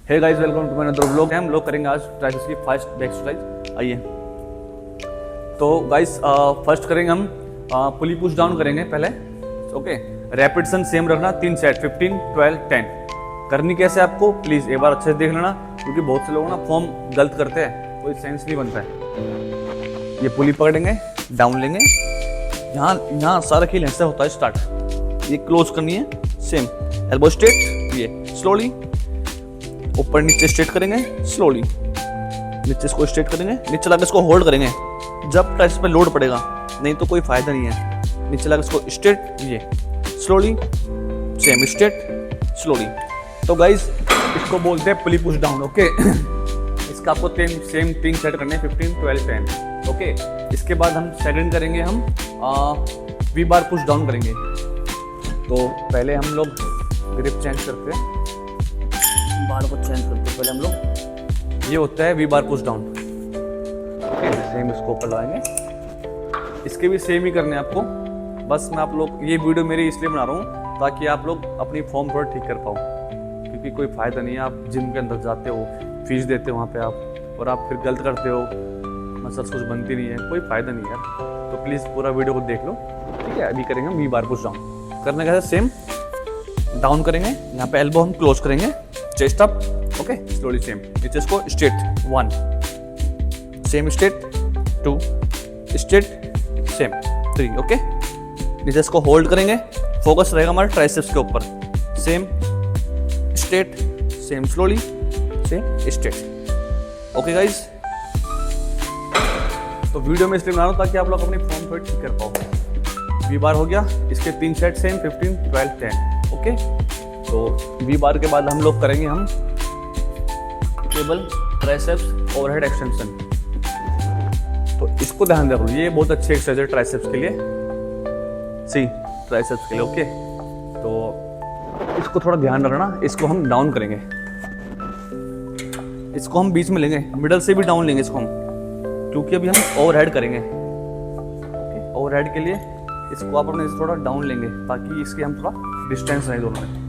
Hey guys, welcome to my another vlog. हम लोग करेंगे आज ट्राइसेप्स की फर्स्ट बैक एक्सरसाइज। आइए। तो गाइस फर्स्ट करेंगे हम पुली पुश डाउन करेंगे पहले। ओके, रेपिटेशन सेम रखना, 3 सेट 15, 12, 10। करनी कैसे आपको प्लीज एक बार अच्छे से देख लेना, क्योंकि बहुत से लोग ना फॉर्म गलत करते हैं, कोई सेंस नहीं बनता है। ये पुली पकड़ेंगे, डाउन लेंगे, यहाँ सारा खेल ऐसे होता है स्टार्ट। ये क्लोज करनी है, सेम एल्बो स्ट्रेट, ये स्लोली ऊपर नीचे स्ट्रेट करेंगे, स्लोली नीचे इसको स्ट्रेट करेंगे, नीचे लाकर इसको होल्ड करेंगे जब ट्राइसेप्स पे लोड पड़ेगा, नहीं तो कोई फायदा नहीं है। नीचे लाकर इसको स्ट्रेट, ये स्लोली, सेम स्ट्रेट, स्लोली। तो गाइस इसको बोलते हैं पुली पुश डाउन। ओके इसका आपको सेम 3 सेट करने हैं, 15, 12, 10। ओके, इसके बाद हम सेकंड करेंगे, हम वी बार पुश डाउन करेंगे। तो पहले हम लोग ग्रिप चेंज करते हैं, बार को चेंज करते हैं पहले हम लोग। ये होता है V bar push down. Okay, same इसको ऊपर लगाएंगे, इसके भी सेम ही करने हैं आपको। बस मैं आप लोग ये वीडियो मेरी इसलिए बना रहा हूँ ताकि आप लोग अपनी फॉर्म थोड़ा ठीक कर पाओ, क्योंकि कोई फ़ायदा नहीं है। आप जिम के अंदर जाते हो, फीस देते हो वहाँ पे आप, और आप फिर गलत करते हो, मसल्स कुछ बनती नहीं है, कोई फ़ायदा नहीं है। तो प्लीज़ पूरा वीडियो को देख लो, ठीक है। अभी करेंगे हम वी बार पुश डाउन। करने का सेम डाउन करेंगे, यहाँ पे एल्बो हम क्लोज करेंगे, chest up. Okay, slowly same नीचे इसको straight 1, same straight 2, straight same 3। Okay, नीचे इसको होल्ड करेंगे, फोकस रहेगा हमारे ट्राइसेप्स के ऊपर, same straight, same slowly, same straight. Okay guys, तो वीडियो में इसलिए बना रहा हूँ ताकि आप लोग अपनी फॉर्म थोड़ी ठीक कर पाओ। वी बार हो गया, इसके 3 सेट सेम 15, 12, 10। ओके, तो वी बार के बाद हम लोग करेंगे हम केबल ट्राइसेप्स ओवरहेड एक्सटेंशन। तो इसको ध्यान रखो, ये बहुत अच्छी एक्सरसाइज है ट्राइसेप्स के लिए, सी ट्राइसेप्स के लिए। ओके, तो इसको थोड़ा ध्यान रखना। इसको हम डाउन करेंगे, इसको हम बीच में लेंगे, मिडल से भी डाउन लेंगे इसको हम, क्योंकि अभी हम ओवरहेड करेंगे। ओके, ओवरहेड के लिए इसको आप अपने थोड़ा डाउन लेंगे ताकि इसके हम थोड़ा डिस्टेंस रहे दोनों में।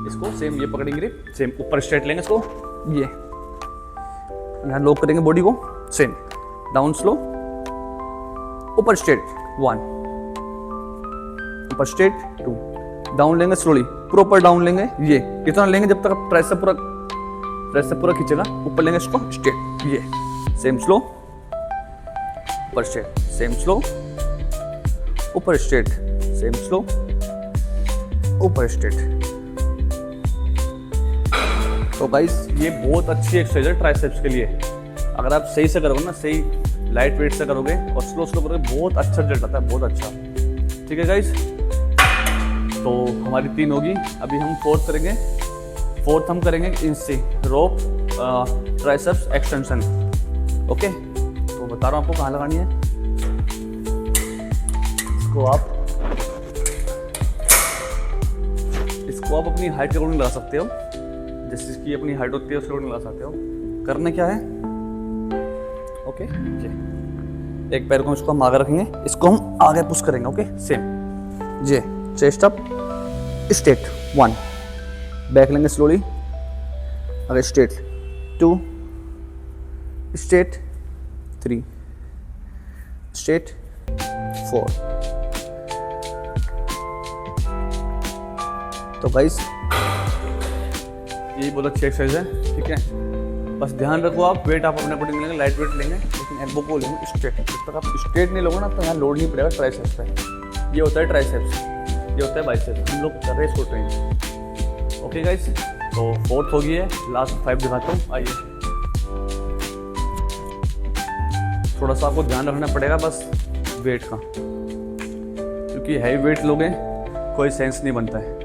इसको सेम ये पकड़ेंगे, सेम ऊपर स्ट्रेट लेंगे इसको, ये यहाँ लॉक करेंगे बॉडी को, सेम डाउन स्लो, ऊपर स्ट्रेट 1, ऊपर स्ट्रेट 2, डाउन लेंगे स्लोली, प्रॉपर डाउन लेंगे। ये कितना लेंगे जब तक आप ट्राइसेप पूरा खींचेगा, ऊपर लेंगे इसको स्ट्रेट, ये सेम स्लो, ऊपर स्ट्रेट, सेम स्लो, ऊपर स्ट्रेट, सेम स्लो, ऊपर स्ट्रेट। तो गाइस ये बहुत अच्छी एक्सरसाइज है ट्राइसेप्स के लिए। अगर आप सही से करोगे ना, सही लाइट वेट से करोगे और स्लो करोगे, बहुत अच्छा रिजल्ट आता है, बहुत अच्छा। ठीक है गाइस, तो हमारी 3 होगी। अभी हम फोर्थ करेंगे। फोर्थ हम करेंगे इनसे रोप ट्राइसेप्स एक्सटेंशन। ओके, तो बता रहा हूँ आपको कहाँ लगानी है। इसको आप अपनी हाइट के अकॉर्डिंग लगा सकते हो, जैसे इसकी अपनी हाइट होती है उसके अकॉर्डिंग लगा सकते हो। करना क्या है, ओके, एक पैर को इसको हम आगे रखेंगे, इसको हम आगे पुश करेंगे। ओके, सेम जे चेस्ट अप, स्ट्रेट 1, बैक लेंगे स्लोली, आगे स्ट्रेट 2, स्ट्रेट 3, स्ट्रेट 4। तो गाइस ये बहुत अच्छी एक्सरसाइज है, ठीक है। बस ध्यान रखो, आप वेट आप अपने अकॉर्डिंग लेंगे, लाइट वेट लेंगे, लेकिन एल्बो को लेंगे स्ट्रेट। जब तक आप स्ट्रेट नहीं लोगे ना, तो यहाँ लोड नहीं पड़ेगा ट्राइसेप्स पे। ये होता है ट्राइसेप्स, ये होता है बाइसेप्स। हम लोग कर रहे हैं इसको ट्रेन। ओके गाइस, तो फोर्थ हो गई है, लास्ट 5 दिखाता हूँ। आइए, थोड़ा सा आपको ध्यान रखना पड़ेगा बस वेट का, क्योंकि हैवी वेट लोगे कोई सेंस नहीं बनता है,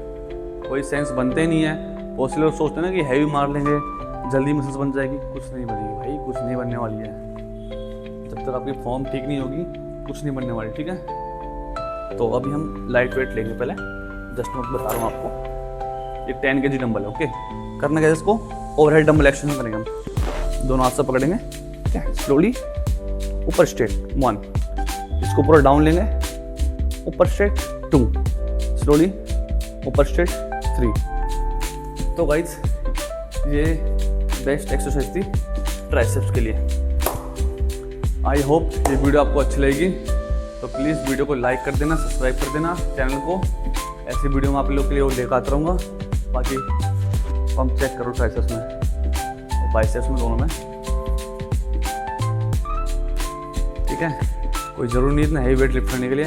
कोई सेंस बनते ही नहीं है। बहुत से लोग सोचते हैं ना कि हैवी मार लेंगे जल्दी मसल्स बन जाएगी, कुछ नहीं बनेगी भाई, कुछ नहीं बनने वाली है। जब तक आपकी फॉर्म ठीक नहीं होगी, कुछ नहीं बनने वाली, ठीक है। तो अभी हम लाइट वेट लेंगे पहले, जस्ट मैं बता रहा हूँ आपको। ये 10 kg डंबल है। ओके, करना क्या है, इसको ओवरहेड डंबल एक्सटेंशन करेंगे हम। दोनों हाथ से पकड़ेंगे, ठीक है, स्लोली ऊपर स्ट्रेट 1, इसको पूरा डाउन लेंगे, ऊपर स्ट्रेट 2, स्लोली ऊपर स्ट्रेट 3, तो गाइस ये बेस्ट एक्सरसाइज थी ट्राइसेप्स के लिए। आई होप ये वीडियो आपको अच्छी लगेगी, तो प्लीज़ वीडियो को लाइक कर देना, सब्सक्राइब कर देना चैनल को। ऐसी वीडियो मैं आप लोग के लिए और लेकर आता रहूँगा। बाकी पंप चेक करो ट्राइसेप्स में और बाइसेप्स में, दोनों में। ठीक है, कोई ज़रूरी नहीं इतना हैवी वेट लिफ्ट करने के लिए।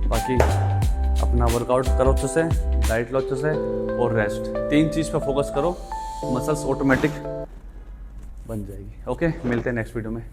बाकी अपना वर्कआउट करो अच्छे से, डाइट लो अच्छे से और रेस्ट, 3 चीज़ पर फोकस करो, मसल्स ऑटोमेटिक बन जाएगी। ओके, मिलते हैं नेक्स्ट वीडियो में।